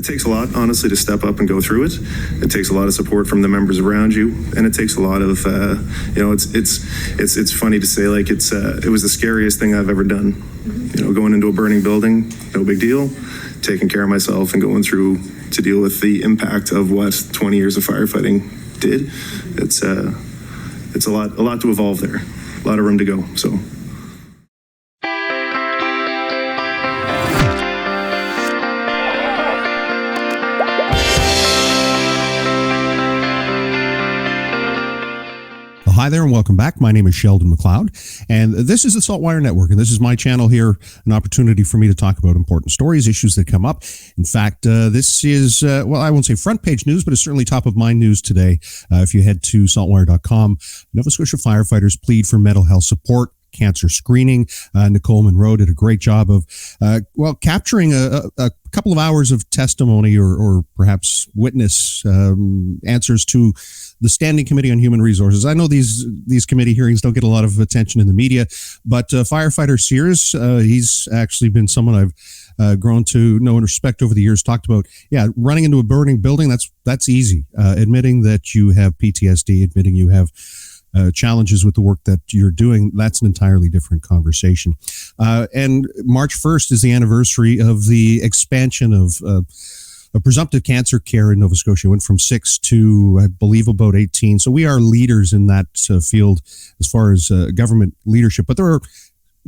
It takes a lot, honestly, to step up and go through it. It takes a lot of support from the members around you, and it takes a lot of, it's funny to say, like, it was the scariest thing I've ever done. Going into a burning building, no big deal. Taking care of myself and going through to deal with the impact of what 20 years of firefighting did. It's a lot to evolve there. A lot of room to go. So. Hi there and welcome back. My name is Sheldon McLeod, and this is the SaltWire Network, and this is my channel here, an opportunity for me to talk about important stories, issues that come up. In fact, this is, I won't say front page news, but it's certainly top of mind news today. If you head to saltwire.com, Nova Scotia firefighters plead for mental health support, cancer screening. Nicole Monroe did a great job of, capturing a couple of hours of testimony or perhaps witness answers to the Standing Committee on Human Resources. I know these committee hearings don't get a lot of attention in the media, but firefighter Sears, he's actually been someone I've grown to know and respect over the years. Talked about, running into a burning building. That's easy. Admitting that you have PTSD, admitting you have challenges with the work that you're doing, that's an entirely different conversation. And March 1st is the anniversary of the expansion of presumptive cancer care in Nova Scotia. Went from 6 to, I believe, about 18. So we are leaders in that field as far as government leadership, but there are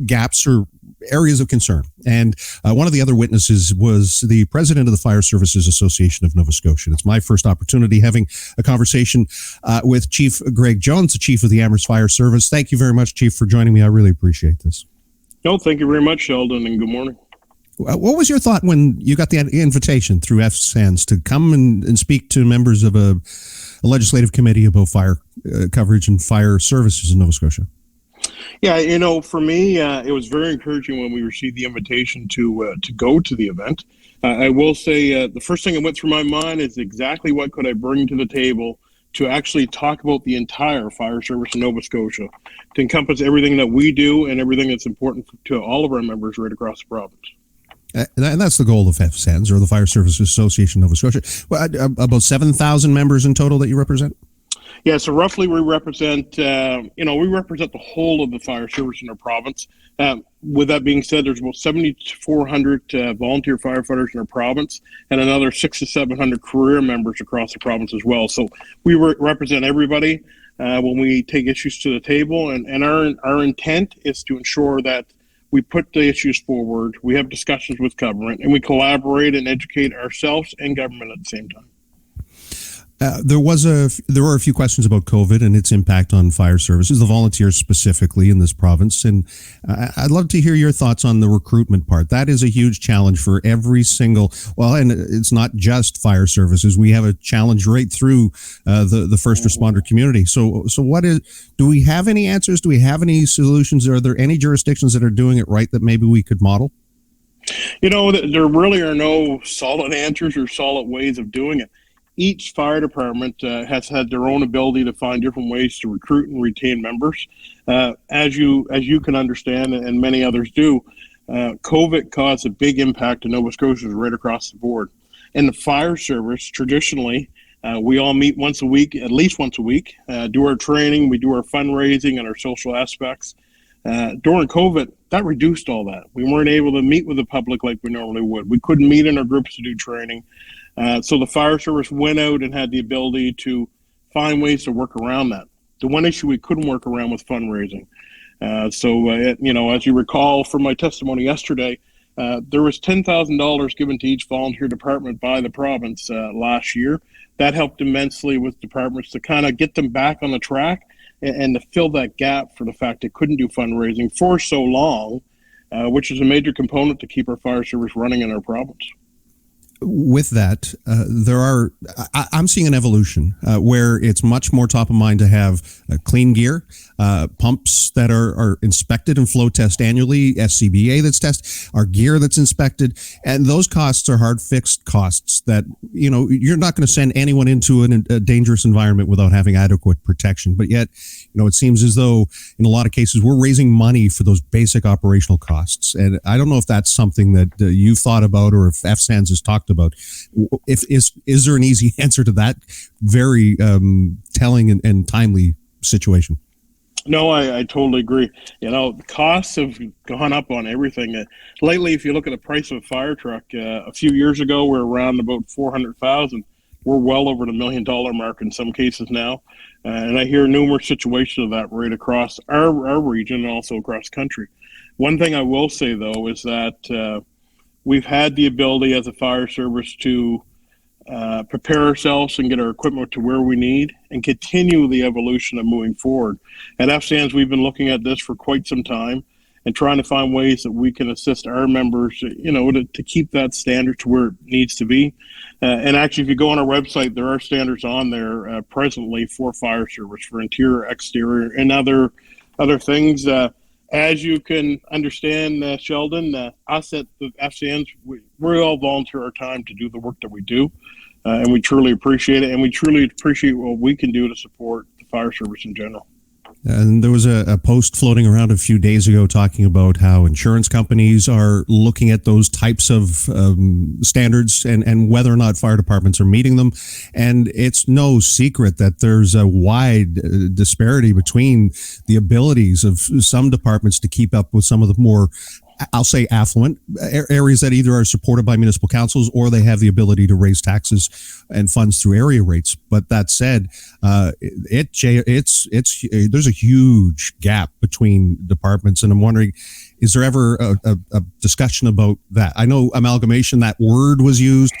gaps or areas of concern. And one of the other witnesses was the president of the Fire Services Association of Nova Scotia. It's my first opportunity having a conversation with Chief Greg Jones, the chief of the Amherst Fire Service. Thank you very much, Chief, for joining me. I really appreciate this. No, thank you very much, Sheldon, and good morning. What was your thought when you got the invitation through FSANS to come and speak to members of a legislative committee about fire coverage and fire services in Nova Scotia? Yeah, for me, it was very encouraging when we received the invitation to go to the event. I will say the first thing that went through my mind is exactly what could I bring to the table to actually talk about the entire fire service in Nova Scotia, to encompass everything that we do and everything that's important to all of our members right across the province. And that's the goal of FSANS, or the Fire Services Association of Nova Scotia. Well, about 7,000 members in total that you represent? Yeah, so roughly we represent the whole of the fire service in our province. With that being said, there's about 7,400 volunteer firefighters in our province, and another 600 to 700 career members across the province as well. So we represent everybody when we take issues to the table, and our intent is to ensure that we put the issues forward, we have discussions with government, and we collaborate and educate ourselves and government at the same time. There were a few questions about COVID and its impact on fire services, the volunteers specifically in this province. And I'd love to hear your thoughts on the recruitment part. That is a huge challenge for every single, and it's not just fire services. We have a challenge right through the first responder community. So do we have any answers? Do we have any solutions? Are there any jurisdictions that are doing it right that maybe we could model? There really are no solid answers or solid ways of doing it. Each fire department has had their own ability to find different ways to recruit and retain members. As you can understand, and many others do, COVID caused a big impact to Nova Scotians right across the board. In the fire service, traditionally, we all meet once a week, at least once a week, do our training, we do our fundraising and our social aspects. During COVID, that reduced all that. We weren't able to meet with the public like we normally would. We couldn't meet in our groups to do training. So the fire service went out and had the ability to find ways to work around that. The one issue we couldn't work around was fundraising. As you recall from my testimony yesterday, there was $10,000 given to each volunteer department by the province last year. That helped immensely with departments to kind of get them back on the track and to fill that gap for the fact they couldn't do fundraising for so long, which is a major component to keep our fire service running in our province. With that, I'm seeing an evolution where it's much more top of mind to have clean gear, pumps that are inspected and flow test annually, SCBA that's tested, our gear that's inspected, and those costs are hard fixed costs that, you're not going to send anyone into a dangerous environment without having adequate protection. But yet, it seems as though in a lot of cases we're raising money for those basic operational costs. And I don't know if that's something that you've thought about or if FSANS has talked talked about. Is there an easy answer to that very telling and timely situation? No, I totally agree. The costs have gone up on everything. Lately, if you look at the price of a fire truck, a few years ago, we're around about 400,000. We're well over the $1 million mark in some cases now. And I hear numerous situations of that right across our region and also across country. One thing I will say, though, is that we've had the ability as a fire service to prepare ourselves and get our equipment to where we need and continue the evolution of moving forward. At FCANS, we've been looking at this for quite some time and trying to find ways that we can assist our members, to keep that standard to where it needs to be. And actually, if you go on our website, there are standards on there presently for fire service, for interior, exterior, and other things. As you can understand, Sheldon, us at the FCANS, we all volunteer our time to do the work that we do, and we truly appreciate it, and we truly appreciate what we can do to support the fire service in general. And there was a post floating around a few days ago talking about how insurance companies are looking at those types of standards and whether or not fire departments are meeting them. And it's no secret that there's a wide disparity between the abilities of some departments to keep up with some of the more, I'll say, affluent areas that either are supported by municipal councils or they have the ability to raise taxes and funds through area rates. But that said, there's a huge gap between departments, and I'm wondering, is there ever a discussion about that? I know amalgamation, that word was used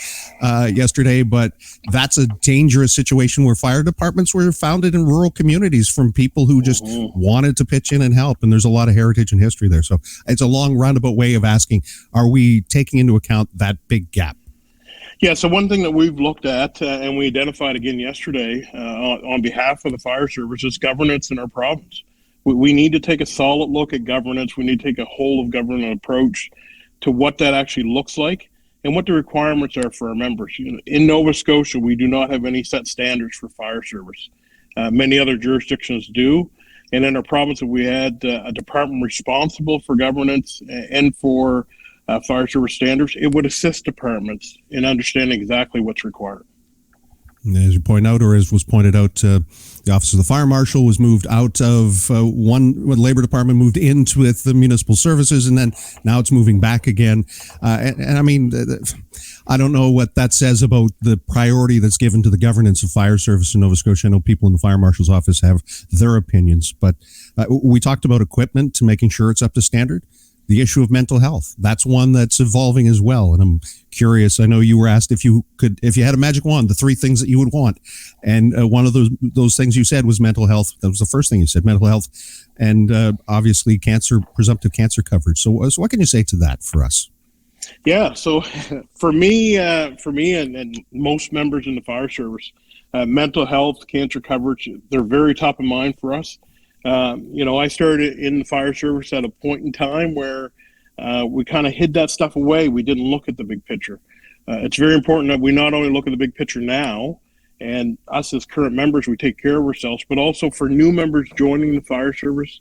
yesterday, but that's a dangerous situation where fire departments were founded in rural communities from people who just wanted to pitch in and help. And there's a lot of heritage and history there. So it's a long roundabout way of asking, are we taking into account that big gap? Yeah, so one thing that we've looked at and we identified again yesterday on behalf of the fire service is governance in our province. We need to take a solid look at governance. We need to take a whole of government approach to what that actually looks like and what the requirements are for our members. In Nova Scotia, we do not have any set standards for fire service. Many other jurisdictions do. And in our province, we had a department responsible for governance and for fire service standards. It would assist departments in understanding exactly what's required. As you point out, or as was pointed out, the Office of the Fire Marshal was moved out of the Labor Department, moved into with the municipal services, and then now it's moving back again. And I mean, I don't know what that says about the priority that's given to the governance of fire service in Nova Scotia. I know people in the Fire Marshal's office have their opinions, but we talked about equipment to making sure it's up to standard. The issue of mental health, that's one that's evolving as well. And I'm curious, I know you were asked if you had a magic wand, the three things that you would want. And one of those things you said was mental health. That was the first thing you said, mental health, and obviously presumptive cancer coverage. So what can you say to that for us? Yeah, so for me and most members in the fire service, mental health, cancer coverage, they're very top of mind for us. I started in the fire service at a point in time where we kind of hid that stuff away. We didn't look at the big picture. It's very important that we not only look at the big picture now, and us as current members, we take care of ourselves, but also for new members joining the fire service,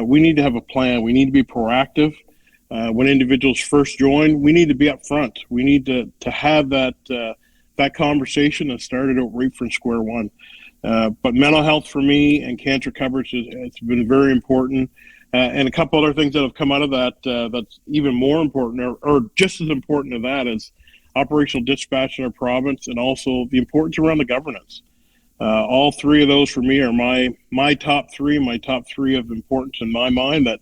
we need to have a plan. We need to be proactive. When individuals first join, we need to be up front. We need to have that conversation that started out right from square one. But mental health for me and cancer coverage it's been very important. And a couple other things that have come out of that that's even more important or just as important to that is operational dispatch in our province and also the importance around the governance. All three of those for me are my top three of importance in my mind that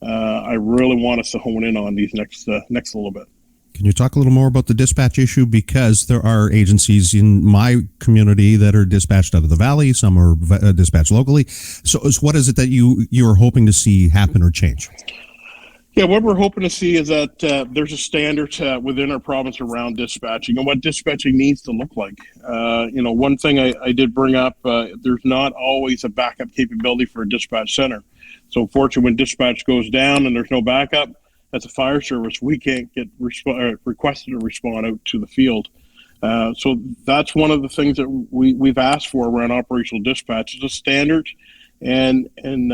I really want us to hone in on these next little bit. Can you talk a little more about the dispatch issue? Because there are agencies in my community that are dispatched out of the valley. Some are dispatched locally. So what is it that you're hoping to see happen or change? Yeah, what we're hoping to see is that there's a standard within our province around dispatching and what dispatching needs to look like. One thing I did bring up, there's not always a backup capability for a dispatch center. So unfortunately, when dispatch goes down and there's no backup, as a fire service, we can't get requested to respond out to the field. So that's one of the things that we've asked for around operational dispatch is a standard and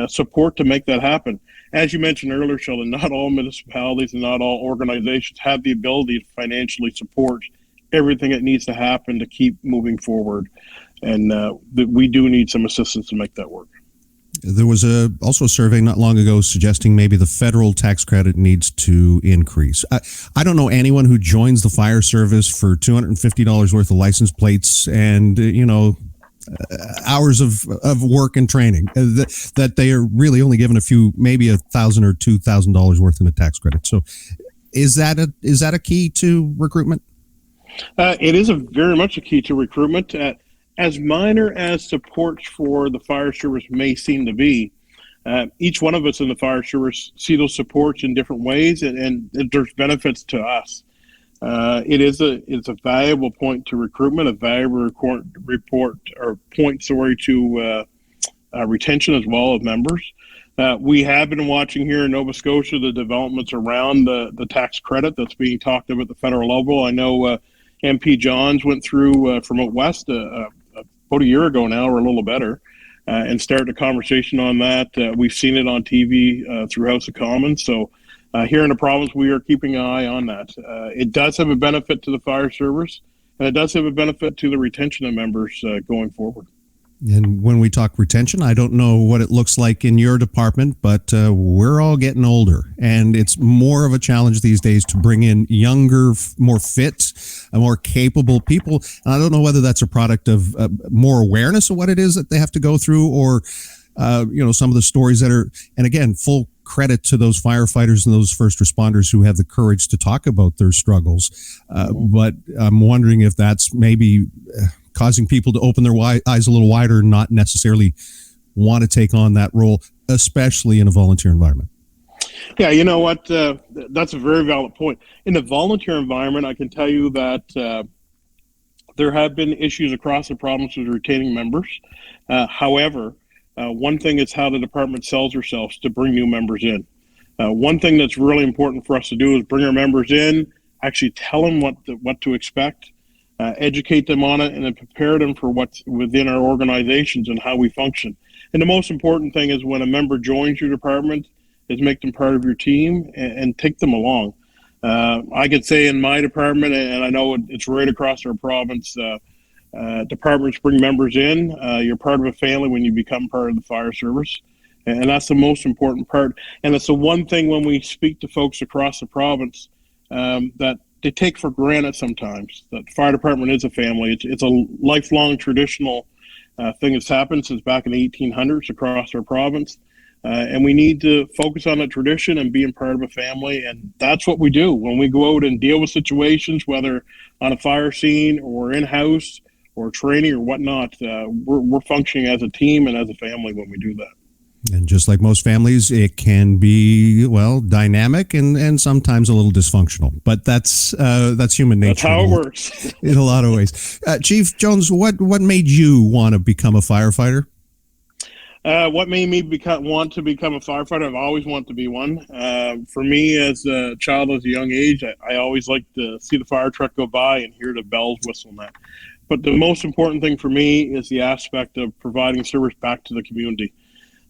support to make that happen. As you mentioned earlier, Sheldon, not all municipalities and not all organizations have the ability to financially support everything that needs to happen to keep moving forward. And we do need some assistance to make that work. There was also a survey not long ago suggesting maybe the federal tax credit needs to increase. I don't know anyone who joins the fire service for $250 worth of license plates and, hours of work and training that they are really only given maybe $1,000 or $2,000 worth in a tax credit. So is that a key to recruitment? It is very much a key to recruitment. As minor as supports for the fire service may seem to be, each one of us in the fire service see those supports in different ways, and there's benefits to us. It's a valuable point to recruitment, a valuable point to retention as well of members. We have been watching here in Nova Scotia the developments around the tax credit that's being talked about at the federal level. I know MP Johns went through from out west about a year ago now, or a little better, and started a conversation on that. We've seen it on TV through House of Commons. So here in the province, we are keeping an eye on that. It does have a benefit to the fire service, and it does have a benefit to the retention of members going forward. And when we talk retention, I don't know what it looks like in your department, but we're all getting older, and it's more of a challenge these days to bring in younger, more fit, more capable people. And I don't know whether that's a product of more awareness of what it is that they have to go through, or some of the stories that are. And again, full credit to those firefighters and those first responders who have the courage to talk about their struggles. But I'm wondering if that's maybe causing people to open their eyes a little wider and not necessarily want to take on that role, especially in a volunteer environment. Yeah, you know what? That's a very valid point. In a volunteer environment, I can tell you that there have been issues across the province with retaining members. However, one thing is how the department sells ourselves to bring new members in. One thing that's really important for us to do is bring our members in, actually tell them what to expect, educate them on it, and then prepare them for what's within our organizations and how we function. And the most important thing is when a member joins your department is make them part of your team and take them along. I could say in my department, and I know it's right across our province, departments bring members in. You're part of a family when you become part of the fire service. And that's the most important part. And it's the one thing when we speak to folks across the province that they take for granted sometimes, that the fire department is a family. It's a lifelong traditional thing that's happened since back in the 1800s across our province. And we need to focus on that tradition and being part of a family. And that's what we do when we go out and deal with situations, whether on a fire scene or in-house or training or whatnot. We're functioning as a team and as a family when we do that. And just like most families, it can be, dynamic and sometimes a little dysfunctional. But that's human nature. That's how it works. In a lot of ways. Chief Jones, what made you want to become a firefighter? What made me want to become a firefighter? I've always wanted to be one. For me, as a child, as a young age, I always liked to see the fire truck go by and hear the bells whistle and that. But the most important thing for me is the aspect of providing service back to the community.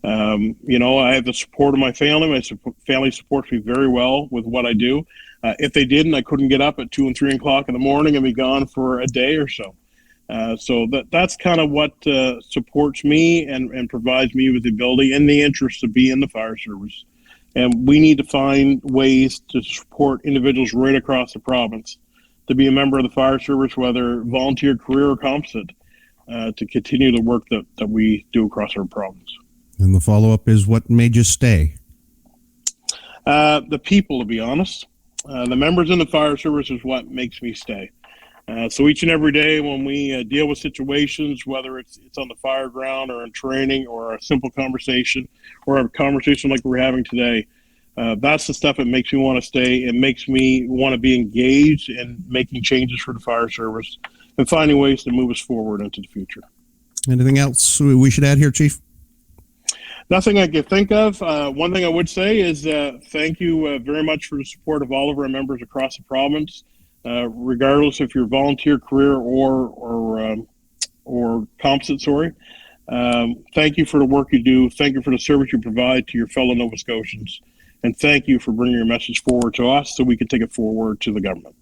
I have the support of my family. My family supports me very well with what I do. If they didn't, I couldn't get up at 2 and 3 o'clock in the morning and be gone for a day or so. So that's kind of what supports me and provides me with the ability and the interest to be in the fire service. And we need to find ways to support individuals right across the province to be a member of the fire service, whether volunteer, career, or composite, to continue the work that we do across our province. And the follow-up is, what made you stay? The people, to be honest. The members in the fire service is what makes me stay. So each and every day when we deal with situations, whether it's on the fire ground or in training or a simple conversation or a conversation like we're having today, that's the stuff that makes me want to stay. It makes me want to be engaged in making changes for the fire service and finding ways to move us forward into the future. Anything else we should add here, Chief? Nothing I can think of. One thing I would say is thank you very much for the support of all of our members across the province, regardless if you're volunteer, career, or composite. Thank you for the work you do. Thank you for the service you provide to your fellow Nova Scotians. And thank you for bringing your message forward to us so we can take it forward to the government.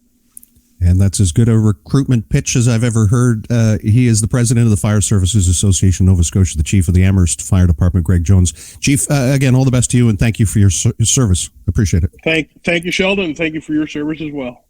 And that's as good a recruitment pitch as I've ever heard. He is the president of the Fire Services Association Nova Scotia, the chief of the Amherst Fire Department, Greg Jones. Chief, again, all the best to you, and thank you for your service. Appreciate it. Thank you, Sheldon. Thank you for your service as well.